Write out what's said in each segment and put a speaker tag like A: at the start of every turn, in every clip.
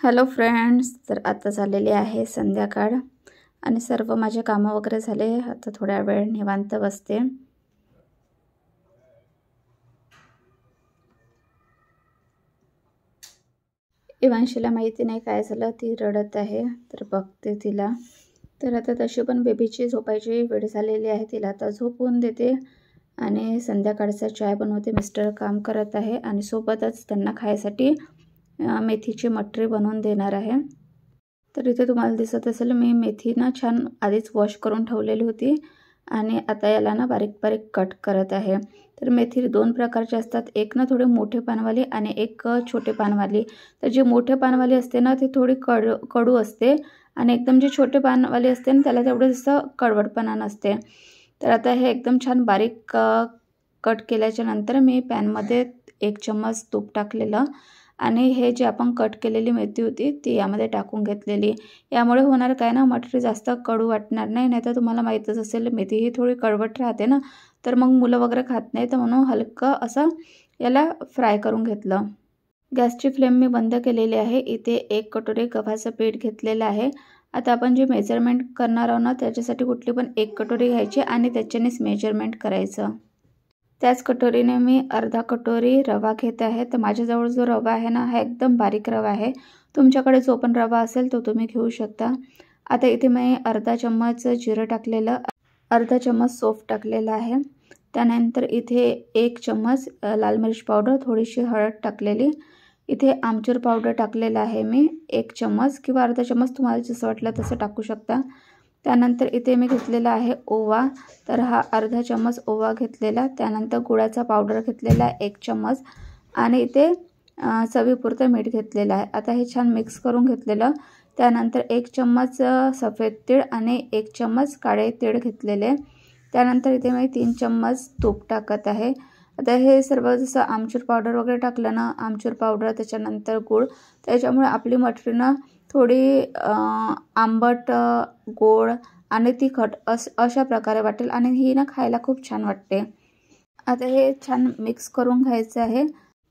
A: Hello friends, तर आता झालेली आहे संध्याकाळ आणि सर्व माझे कामं वगैरे झाले. आता थोड्या वेळ निवांत बसते. इवांशीला माहिती नाही काय झालं, ती रडत आहे, तर बघते तिला. तर आता तशी पण बेबीची झोपायची वेळ झालेली आहे, तिला आता झोपवून देते आणि संध्याकाळचा चाय बनवते. मिस्टर काम करत आहे आणि सोबतच त्यांना खायसाठी मेथीची मटरी बनवून देणार आहे. तर इथे तुम्हाला दिसत असेल, मी मेथी ना छान आधीच वॉश करून ठेवलेली होती आणि आता याला ना बारीक बारीक कट करत आहे. तर मेथी दोन प्रकारचे असतात, एक ना थोडे मोठे पानवाली आणि एक छोटे पानवाली. तर जे मोठे पानवाली असते ना ती थोडी कडू असते आणि एकदम जे छोटे पानवाली असते ना त्याला तेवढं जास्त कडवटपणा नसते. तर आता हे एकदम छान बारीक कट केल्याच्या नंतर मी पॅनमध्ये 1 चम्मच तूप टाकलेलं आणि हे जे आपण कट केलेली मेथी होती ती यामध्ये टाकून घेतलेली. यामुळे होणार काय ना, मटरी जास्त कडू वाटणार नाही. नाहीतर तुम्हाला माहीतच असेल मेथी ही थोडी कडवट राहते ना, तर मग मुलं वगैरे खात नाही. तर म्हणून हलकं असं याला फ्राय करून घेतलं. गॅसची फ्लेम मी बंद केलेली आहे. इथे 1 कटोरी गव्हाचं पीठ घेतलेलं आहे. आता आपण जे मेजरमेंट करणार आहोत ना त्याच्यासाठी कुठली पण 1 कटोरी घ्यायची आणि त्याच्यानेच मेजरमेंट करायचं. त्याच कटोरीने मी अर्धा कटोरी रवा घेत आहे. तर माझ्याजवळ जो रवा आहे ना हा एकदम बारीक रवा आहे. तुमच्याकडे जो पण रवा असेल तो तुम्ही घेऊ शकता. आता इथे मी अर्धा चम्मच जिरं टाकलेलं, अर्धा चम्मच सौंफ टाकलेला आहे. त्यानंतर इथे 1 चम्मच लाल मिर्च पावडर, थोडीशी हळद टाकलेली. इथे आमचूर पावडर टाकलेला आहे मी 1 चम्मच किंवा अर्धा चम्मच, तुम्हाला जसं वाटलं तसं टाकू शकता. त्यानंतर इथे मी घेतलेला आहे ओवा, तर हा अर्धा चम्मच ओवा घेतलेला. त्यानंतर गुळाचा पावडर घेतलेला 1 चम्मच आणि इथे चवीपुरतं मीठ घेतलेलं आहे. आता हे छान मिक्स करून घेतलेलं. त्यानंतर 1 चम्मच सफेद तीळ आणि 1 चम्मच काळे तीळ घेतलेले. त्यानंतर इथे मी 3 चम्मच तूप टाकत आहे. आता हे सर्व जसं आमचूर पावडर वगैरे टाकलं ना, आमचूर पावडर त्याच्यानंतर गूळ, त्याच्यामुळे आपली मटरी ना थोडी आंबट, गोड आणि तिखट अशा प्रकारे वाटेल आणि ही ना खायला खूप छान वाटते. आता हे छान मिक्स करून घ्यायचं आहे.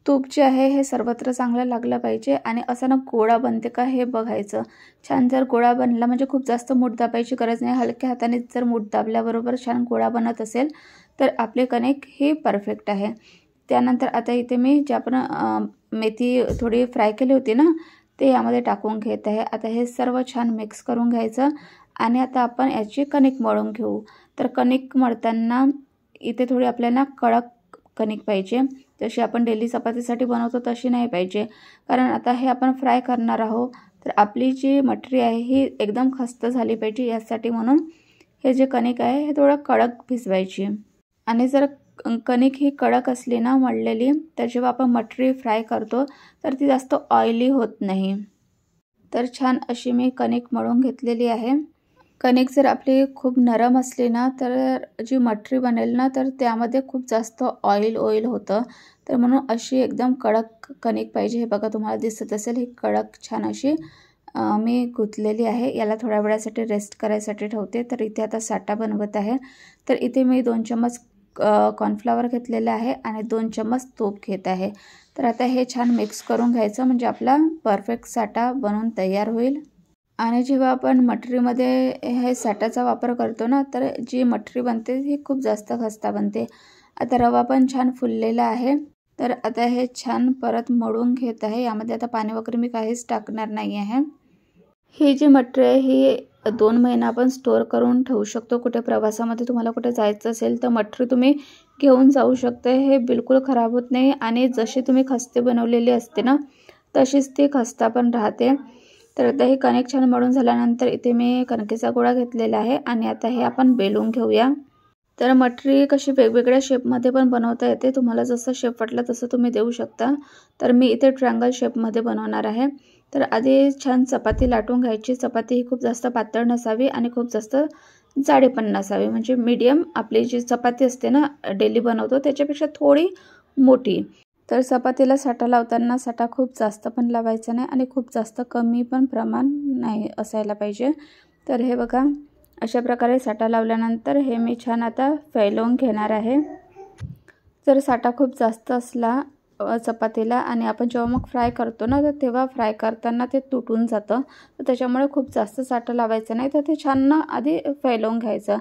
A: तूप जे आहे हे सर्वत्र चांगलं लागलं पाहिजे आणि असं ना गोळा बनते का हे बघायचं. छान जर गोळा बनला, म्हणजे खूप जास्त मूठ दाबायची गरज नाही, हलक्या हाताने जर मूठ दाबल्याबरोबर छान गोळा बनत असेल तर आपले कणिक हे परफेक्ट आहे. त्यानंतर आता इथे मी जे आपण मेथी थोडी फ्राय केली होती ना ते यामध्ये टाकून घेत आहे. आता हे सर्व छान मिक्स करून घ्यायचं आणि आता आपण याची कणिक मळून घेऊ. तर कणिक मळताना इथे थोडी आपल्याला कडक कणिक पाहिजे, जशी आपण डेली चपातीसाठी बनवतो तशी नाही पाहिजे. कारण आता हे आपण फ्राय करणार आहोत, तर आपली जी मटरी आहे ही एकदम खस्त झाली पाहिजे. यासाठी म्हणून हे जे कणिक आहे हे थोडं कडक भिजवायची. आणि जर कणिक ही कडक असली ना मळलेली, तर जेव्हा आपण मटरी फ्राय करतो तर ती जास्त ऑइली होत नाही. तर छान अशी मी कणिक मळून घेतलेली आहे. कणिक जर आपली खूप नरम असली ना तर जी मटरी बनेल ना तर त्यामध्ये खूप जास्त ऑइल होतं. तर म्हणून अशी एकदम कडक कणिक पाहिजे. हे बघा तुम्हाला दिसत असेल, ही कडक छान अशी मी गुंथलेली आहे. याला थोड्या वेळासाठी रेस्ट करायसाठी ठेवते. तर इथे आता साठा बनवत आहे. तर इथे मी 2 चम्मच कॉर्नफ्लॉवर घेतलेलं आहे आणि 2 चम्मच तूप घेत आहे. तर आता हे छान मिक्स करून घ्यायचं, म्हणजे आपला परफेक्ट साठा बनवून तयार होईल. आणि जेव्हा आपण मटरीमध्ये हे साठाचा वापर करतो ना तर जी मटरी बनते ही खूप जास्त खस्ता बनते. आता रवा पण छान फुललेला आहे. तर आता हे छान परत मळून घेत आहे. यामध्ये आता पाणी वगैरे मी काहीच टाकणार नाही आहे. ही जी मटरी आहे ही 2 महिना आपण स्टोअर करून ठेवू शकतो. कुठे प्रवासामध्ये तुम्हाला कुठे जायचं असेल तर मटरी तुम्ही घेऊन जाऊ शकता. हे बिलकुल खराब होत नाही आणि जशी तुम्ही खस्ते बनवलेली असते ना तशीच ती खस्ता पण राहते. तर आता हे कणिक छान मळून झाल्यानंतर इथे मी कणकेचा गोळा घेतलेला आहे आणि आता हे आपण बेलून घेऊया. तर मटरी कशी वेगवेगळ्या शेपमध्ये पण बनवता येते. तुम्हाला जसं शेप वाटलं तसं तुम्ही देऊ शकता. तर मी इथे ट्रायंगल शेपमध्ये बनवणार आहे. तर आधी छान चपाती लाटून घ्यायची. चपाती ही खूप जास्त पातळ नसावी आणि खूप जास्त जाडी पण नसावी, म्हणजे मीडियम आपली जी चपाती असते ना डेली बनवतो त्याच्यापेक्षा थोडी मोठी. तर चपातीला साठा लावताना साठा खूप जास्त पण लावायचा नाही आणि खूप जास्त कमी पण प्रमाण नाही असायला पाहिजे. तर हे बघा अशा प्रकारे साठा लावल्यानंतर हे मी छान आता फैलवून घेणार आहे. जर साठा खूप जास्त असला चपातीला आणि आपण जेव्हा मग फ्राय करतो ना तर तेव्हा फ्राय करताना ते तुटून जातं. तर त्याच्यामुळे खूप जास्त साठं लावायचं नाही, तर ते छान ना आधी फैलवून घ्यायचं.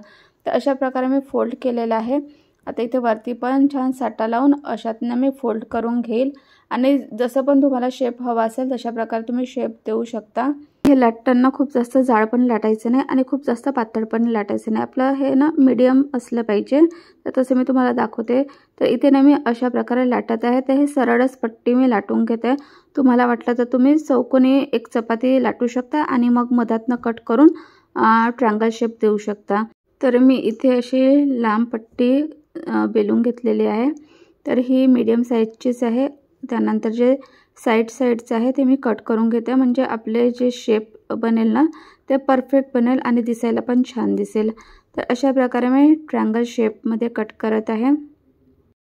A: तर अशा प्रकारे मी फोल्ड केलेलं आहे. आता इथे वरती पण छान साठा लावून अशातनं मी फोल्ड करून घेईल आणि जसं पण तुम्हाला शेप हवा असेल तशा प्रकारे तुम्ही शेप देऊ शकता. हे लाटताना खूप जास्त जाड पण लाटायचं नाही आणि खूप जास्त पातळ पण लाटायचं नाही. आपलं हे ना मीडियम असलं पाहिजे. तर तसं मी तुम्हाला दाखवते. तर इथे ना मी अशा प्रकारे लाटत आहे. तर हे सरळच पट्टी मी लाटून घेते. तुम्हाला वाटलं तर तुम्ही चौकोनी एक चपाती लाटू शकता आणि मग मधातनं कट करून ट्रायंगल शेप देऊ शकता. तर मी इथे अशी लांब पट्टी बेलून घेतलेली आहे. तर ही मीडियम साईजचीच आहे. त्यानंतर जे साईडचं आहे ते मी कट करून घेते, म्हणजे आपले जे शेप बनेल ना ते परफेक्ट बनेल आणि दिसायला पण छान दिसेल. तर अशा प्रकारे मी ट्रायंगल शेपमध्ये कट करत आहे.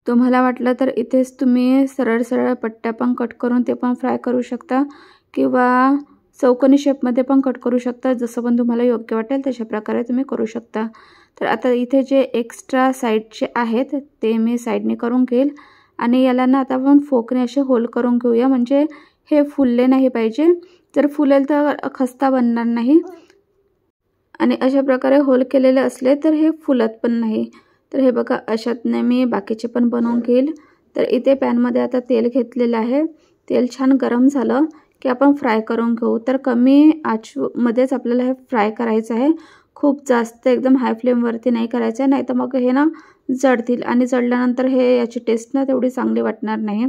A: तुम्हाला वाटलं तर इथेच तुम्ही सरळ पट्ट्या पण कट करून ते पण फ्राय करू शकता किंवा चौकोनी शेपमध्ये पण कट करू शकता. जसं पण तुम्हाला योग्य वाटेल तशा प्रकारे तुम्ही करू शकता. तर आता इथे जे एक्स्ट्रा साईडचे आहेत ते मी साईडने करून घेईल आणि याला ना आता आपण फोकने असे होल करून घेऊया, म्हणजे हे फुलले नाही पाहिजे. जर फुलेल तर खस्ता बनणार नाही आणि अशा प्रकारे होल केलेले असले तर हे फुलत पण नाही. तर हे बघा अशातने मी बाकीचे पण बनवून घेईल. तर इथे पॅनमध्ये आता तेल घेतलेलं आहे. तेल छान गरम झालं की आपण फ्राय करून घेऊ. तर कमी आचमध्येच आपल्याला हे फ्राय करायचं आहे. खूप जास्त एकदम हाय फ्लेमवरती नाही करायचं आहे, नाही तर मग हे ना जळतील आणि जळल्यानंतर हे याची टेस्ट ना तेवढी चांगली वाटणार नाही.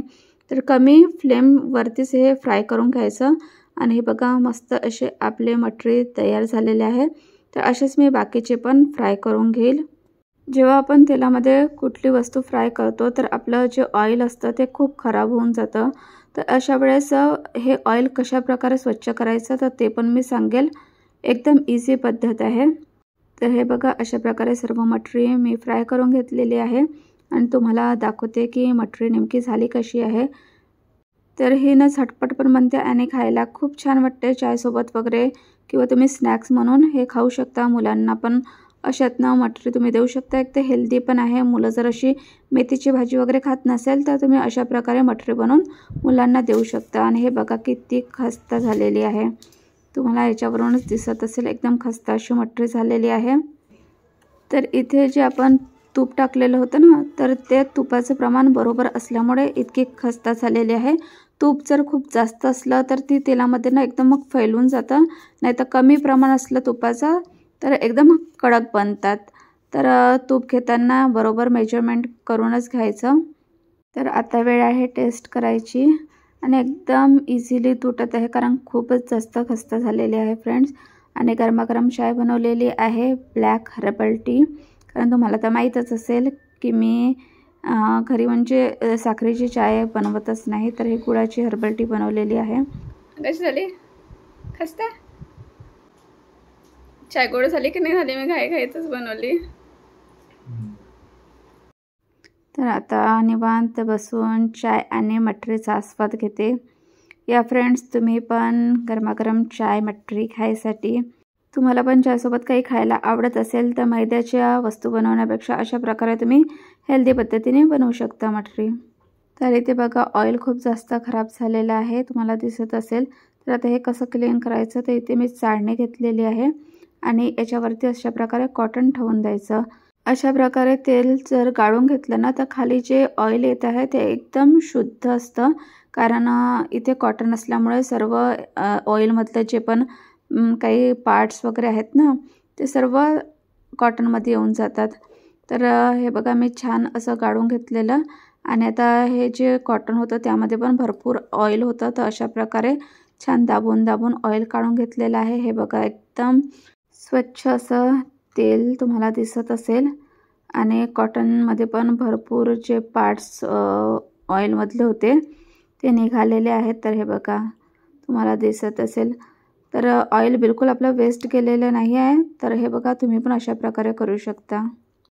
A: तर कमी फ्लेमवरतीच हे फ्राय करून घ्यायचं. आणि हे बघा मस्त असे आपले मटरी तयार झालेले आहे. तर असेच मी बाकीचे पण फ्राय करून घेईल. जेव्हा आपण तेलामध्ये कुठली वस्तू फ्राय करतो तर आपलं जे ऑइल असतं ते खूप खराब होऊन जातं. तर अशा वेळेस हे ऑइल कशा प्रकारे स्वच्छ करायचं तर ते पण मी सांगेल. एकदम इझी पद्धत आहे. तर हे बघा अशा प्रकारे सर्व मटरी मी फ्राय करून घेतलेली आहे आणि तुम्हाला दाखवते की मटरी नेमकी झाली कशी आहे. तर ही ना झटपट पण बनते आणि खायला खूप छान वाटते चायसोबत वगैरे, किंवा तुम्ही स्नॅक्स म्हणून हे खाऊ शकता. मुलांना पण अशातनं मटरी तुम्ही देऊ शकता. एक ते हेल्दी पण आहे. मुलं जर अशी मेथीची भाजी वगैरे खात नसेल तर तुम्ही अशा प्रकारे मटरी बनवून मुलांना देऊ शकता. आणि हे बघा किती खस्ता झालेली आहे. तुम्हाला याच्यावरूनच दिसत असेल एकदम खस्ता अशी मटरी झालेली आहे. तर इथे जे आपण तूप टाकलेलं होतं ना तर ते तुपाचं प्रमाण बरोबर असल्यामुळे इतकी खस्ता झालेली आहे. तूप जर खूप जास्त असलं तर ती तेलामध्ये ना एकदम मग फैलून जातं, नाही तर कमी प्रमाण असलं तुपाचं तर एकदम कडक बनतात. तर तूप घेताना बरोबर मेजरमेंट करूनच घ्यायचं. तर आता वेळ आहे टेस्ट करायची आणि एकदम इझिली तुटत आहे कारण खूपच जास्त खस्ता झालेली आहे फ्रेंड्स. आणि गरमागरम चाय बनवलेली आहे ब्लॅक हर्बल टी. कारण तुम्हाला तर माहीतच असेल की मी घरी म्हणजे साखरेची चाय बनवतच नाही, तर ही गुळाची हर्बल टी बनवलेली आहे. कशी झाली? खस्ता चाय गोड झाली की नाही झाली? मी घाईतच बनवली. तर आता निवांत बसून चाय आणि मटरीचा आस्वाद घेते. या फ्रेंड्स तुम्ही पण गरमागरम चाय मटरी खायसाठी तुम्हाला पण चायसोबत काही खायला आवडत असेल तर मैद्याच्या वस्तू बनवण्यापेक्षा अशा प्रकारे तुम्ही हेल्दी पद्धतीने बनवू शकता मटरी. तर इथे बघा ऑइल खूप जास्त खराब झालेलं आहे, तुम्हाला दिसत असेल. तर आता हे कसं क्लीन करायचं तर इथे मी चाळणी घेतलेली आहे आणि याच्यावरती अशा प्रकारे कॉटन ठेवून द्यायचं. अशा प्रकारे तेल जर गाळून घेतलं ना तर खाली जे ऑइल येत आहे ते एकदम शुद्ध असतं. कारण इथे कॉटन असल्यामुळे सर्व ऑइलमधलं जे पण काही पार्ट्स वगैरे आहेत ना ते सर्व कॉटनमध्ये येऊन जातात. तर हे बघा मी छान असं गाळून घेतलेलं आणि आता हे जे कॉटन होतं त्यामध्ये पण भरपूर ऑइल होतं. तर अशा प्रकारे छान दाबून ऑइल काढून घेतलेलं आहे. हे बघा एकदम स्वच्छ असं तेल तुम्हाला दिसत असेल आणि कॉटनमध्ये पण भरपूर जे पार्ट्स ऑइलमधले होते ते निघालेले आहेत. तर हे बघा तुम्हाला दिसत असेल. तर ऑइल बिलकुल आपलं वेस्ट गेलेलं नाही आहे. तर हे बघा तुम्ही पण अशा प्रकारे करू शकता.